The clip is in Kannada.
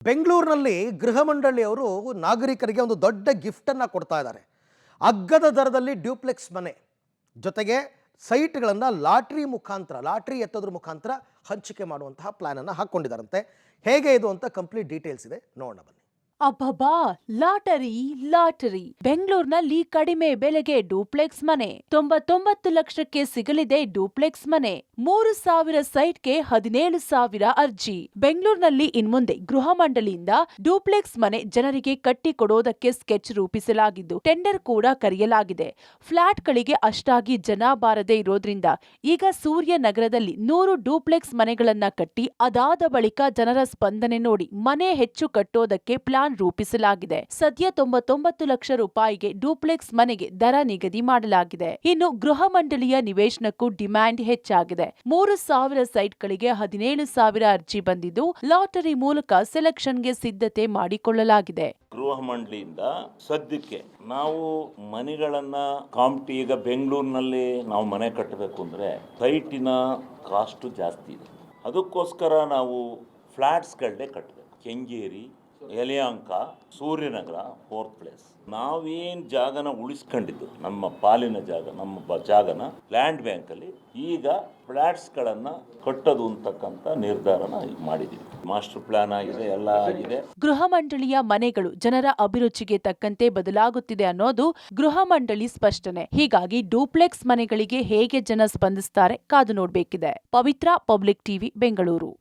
ಬೆಂಗಳೂರಿನಲ್ಲಿ ಗೃಹ ಮಂಡಳಿಯವರು ನಾಗರಿಕರಿಗೆ ಒಂದು ದೊಡ್ಡ ಗಿಫ್ಟನ್ನು ಕೊಡ್ತಾ ಇದ್ದಾರೆ. ಅಗ್ಗದ ದರದಲ್ಲಿ ಡ್ಯೂಪ್ಲೆಕ್ಸ್ ಮನೆ ಜೊತೆಗೆ ಸೈಟ್ಗಳನ್ನು ಲಾಟ್ರಿ ಎತ್ತೋದ್ರ ಮುಖಾಂತರ ಹಂಚಿಕೆ ಮಾಡುವಂತಹ ಪ್ಲಾನನ್ನು ಹಾಕ್ಕೊಂಡಿದ್ದಾರಂತೆ. ಹೇಗೆ ಇದು ಅಂತ ಕಂಪ್ಲೀಟ್ ಡೀಟೇಲ್ಸ್ ಇದೆ, ನೋಡೋಣ ಬನ್ನಿ. ಅಬ್ಬಬ್ಬಾ, ಲಾಟರಿ ಬೆಂಗಳೂರಿನಲ್ಲಿ ಕಡಿಮೆ ಬೆಲೆಗೆ ಡೂಪ್ಲೆಕ್ಸ್ ಮನೆ 99 ಲಕ್ಷಕ್ಕೆ ಸಿಗಲಿದೆ. ಡೂಪ್ಲೆಕ್ಸ್ ಮನೆ 3,000 ಸೈಟ್ಗೆ 17,000 ಅರ್ಜಿ. ಬೆಂಗಳೂರಿನಲ್ಲಿ ಇನ್ಮುಂದೆ ಗೃಹ ಮಂಡಳಿಯಿಂದ ಡೂಪ್ಲೆಕ್ಸ್ ಮನೆ ಜನರಿಗೆ ಕಟ್ಟಿಕೊಡೋದಕ್ಕೆ ಸ್ಕೆಚ್ ರೂಪಿಸಲಾಗಿದ್ದು ಟೆಂಡರ್ ಕೂಡ ಕರೆಯಲಾಗಿದೆ. ಫ್ಲಾಟ್ಗಳಿಗೆ ಅಷ್ಟಾಗಿ ಜನ ಬಾರದೆ ಇರೋದ್ರಿಂದ ಈಗ ಸೂರ್ಯನಗರದಲ್ಲಿ 100 ಡೂಪ್ಲೆಕ್ಸ್ ಮನೆಗಳನ್ನ ಕಟ್ಟಿ ಅದಾದ ಬಳಿಕ ಜನರ ಸ್ಪಂದನೆ ನೋಡಿ ಮನೆ ಹೆಚ್ಚು ಕಟ್ಟೋದಕ್ಕೆ ಪ್ಲಾನ್ ರೂಪಿಸಲಾಗಿದೆ. ಸದ್ಯ 99 ಲಕ್ಷ ರೂಪಾಯಿಗೆ ಡೂಪ್ಲೆಕ್ಸ್ ಮನೆಗೆ ದರ ನಿಗದಿ ಮಾಡಲಾಗಿದೆ. ಇನ್ನು ಗೃಹ ಮಂಡಳಿಯ ನಿವೇಶನಕ್ಕೂ ಡಿಮ್ಯಾಂಡ್ ಹೆಚ್ಚಾಗಿದೆ. 3,000 ಸೈಟ್ಗಳಿಗೆ 17,000 ಅರ್ಜಿ ಬಂದಿದ್ದು ಲಾಟರಿ ಮೂಲಕ ಸೆಲೆಕ್ಷನ್ಗೆ ಸಿದ್ಧತೆ ಮಾಡಿಕೊಳ್ಳಲಾಗಿದೆ. ಗೃಹ ಮಂಡಳಿಯಿಂದ ಸದ್ಯಕ್ಕೆ ನಾವು ಮನೆಗಳನ್ನ ಈಗ ಬೆಂಗಳೂರಿನಲ್ಲಿ ನಾವು ಮನೆ ಕಟ್ಟಬೇಕು ಅಂದ್ರೆ ಸೈಟಿನ ಕಾಸ್ಟ್ ಜಾಸ್ತಿ ಇದೆ. ಅದಕ್ಕೋಸ್ಕರ ನಾವು ಫ್ಲಾಟ್ಸ್ಗಳನ್ನೇ ಕಟ್ಟಬೇಕು. Kengeri, Yelahanka, Suryanagar 4th place. ನಾವೇನು ಜಾಗನ ಉಳಿಸ್ಕೊಂಡಿದ್ದು ನಮ್ಮ ಪಾಲಿನ ಜಾಗ, ನಮ್ಮ ಜಾಗನ ಲ್ಯಾಂಡ್ ಬ್ಯಾಂಕಲ್ಲಿ ಈಗ ಫ್ಲಾಟ್ಸ್ಗಳನ್ನು ಕಟ್ಟೋದು ಅಂತಕ್ಕಂಥ ನಿರ್ಧಾರನ ಮಾಡಿದ್ದೀವಿ. ಮಾಸ್ಟರ್ ಪ್ಲಾನ್ ಆಗಿದೆ, ಎಲ್ಲ ಆಗಿದೆ. ಗೃಹ ಮಂಡಳಿಯ ಮನೆಗಳು ಜನರ ಅಭಿರುಚಿಗೆ ತಕ್ಕಂತೆ ಬದಲಾಗುತ್ತಿದೆ ಅನ್ನೋದು ಗೃಹ ಮಂಡಳಿ ಸ್ಪಷ್ಟನೆ. ಹೀಗಾಗಿ ಡೂಪ್ಲೆಕ್ಸ್ ಮನೆಗಳಿಗೆ ಹೇಗೆ ಜನ ಸ್ಪಂದಿಸ್ತಾರೆ ಕಾದು ನೋಡಬೇಕಿದೆ. ಪವಿತ್ರ, ಪಬ್ಲಿಕ್ ಟಿವಿ, ಬೆಂಗಳೂರು.